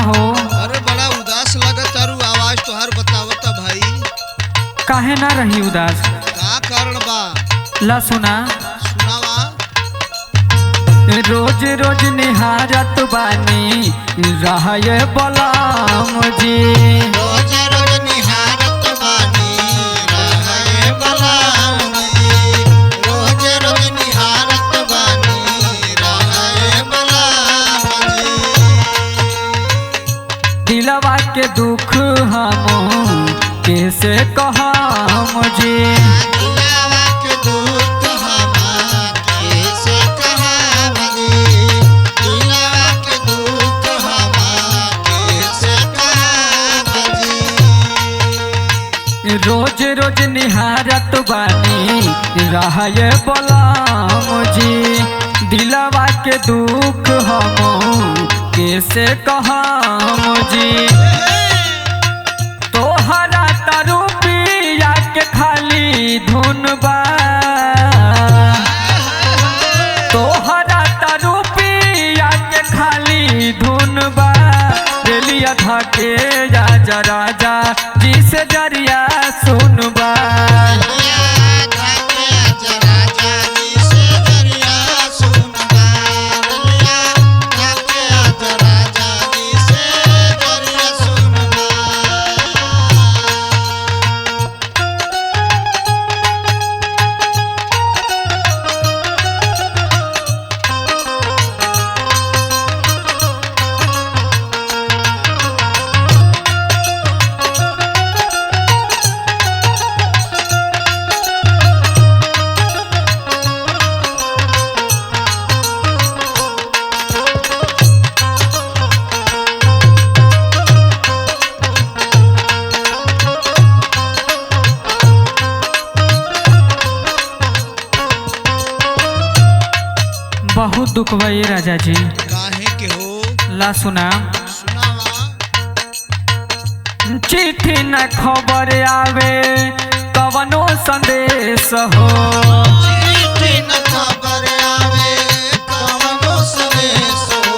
हो? अरे बड़ा उदास लगत तारू, आवाज तोहार बतावता भाई। काहे ना रही उदास? का कारण बा? ला सुना। सुनावा। रोज रोज निहारत बानी रहे बलराम जी। रोज रोज निहारत बानी रहे बलराम जी। रोज रोज निहारत बानी रहे बलराम जी। दिलवा के दुख हम कैसे कहम जी। दिलवा के दुख हम कैसे कहम जी। दिलवा के दुख हम कैसे कहम जी। रोज रोज निहारत बानी रहे बलराम जी। दिलवा के दुख हम कैसे कहम जी। तोहरा तारू पिया के खाली धुन बा। तोहरा तारू पिया के खाली धुन बा। रेलिया धके राजा राजा जी से जरिया सुनबा। बहुत दुख बा ये राजा जी। काहे के हो? ला सुना। सुनावा। चिट्ठी न खबर आवे कवनो संदेश हो। चिट्ठी न खबर आवे कवनो संदेश हो।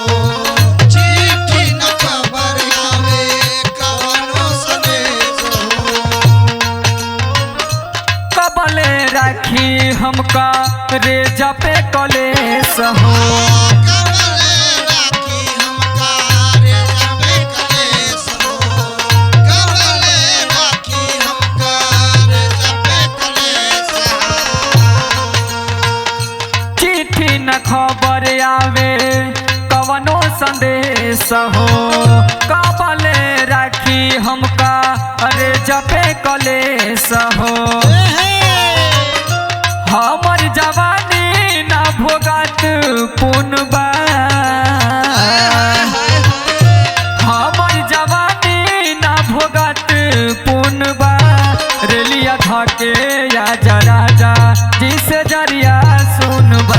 चिट्ठी न खबर आवे कवनो संदेश हो। कबले राखी हमका रेजा पे कलेश हो। कबले राखी हमका रेजा पे कलेश हो। कबले राखी हमका रेजा पे कलेश हो। चिट्ठी न खबर आवे कवनो संदेश हो। कबले राखी हमका रेजा पे कलेश हो। हमर जवानी ना भोगत पुनबा। हमर जवानी ना भोगत पुनबा। रेलिया धके राजा राजा जी से जरिया सुनबा।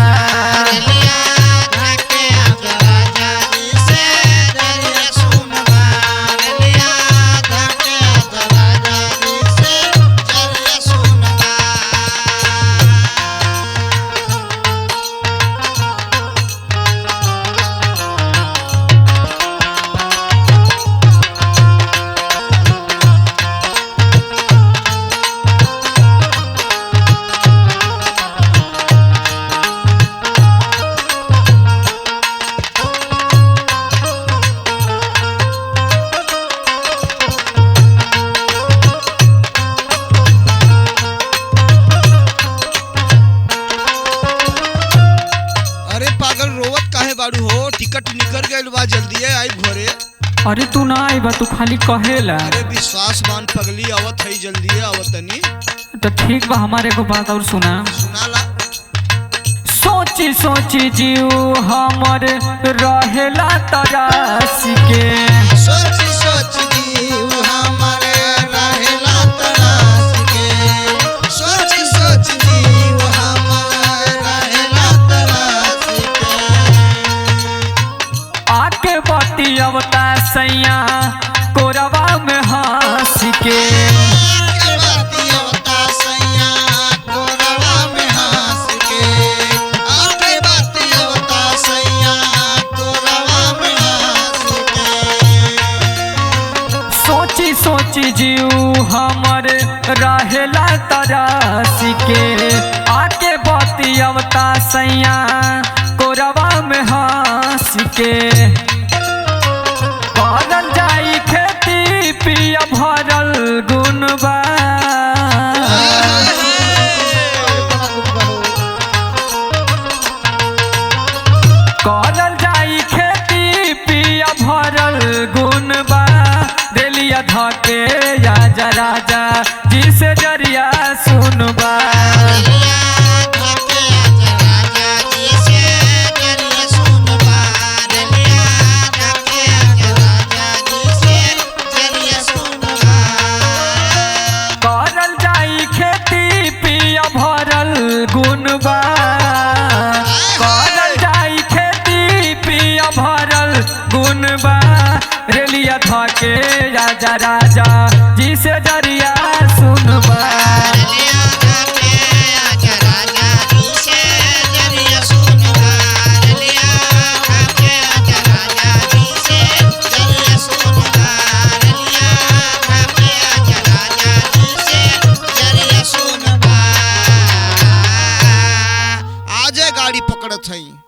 बाड़ू हो, टिकट निकल गइल बा, जल्दी आई घरे। अरे तू ना आई बा, तू खाली कहेला। अरे विश्वास मान पगली, आवत है जल्दी आवत तनी। तो ठीक बा, हमारे को बात और सुना। सुनाला। सोची सोची जीव हमर रहेला तरास के। सोची सोची जीव हमर रहेला तरास के। सोची सोची जीव हमर रहेला तरास के। आके बाती अवता सैया कोरवा में हंस के। रहेला तरसी के आके बतियवता सैया कोरवा में हंस के करल जाई खेती पिया भरल गुनबा करल जाई खेती पिया भरल गुनबा देलिया धके राजा राजा जिसे जरिया सुनबा करल जाई खेती पिया भरल गुनबा करल जाई खेती पिया भरल गुनबा रेलिया धके राजा राजा जिसे जरिया सुनबा आजे गाड़ी पकड़त हई।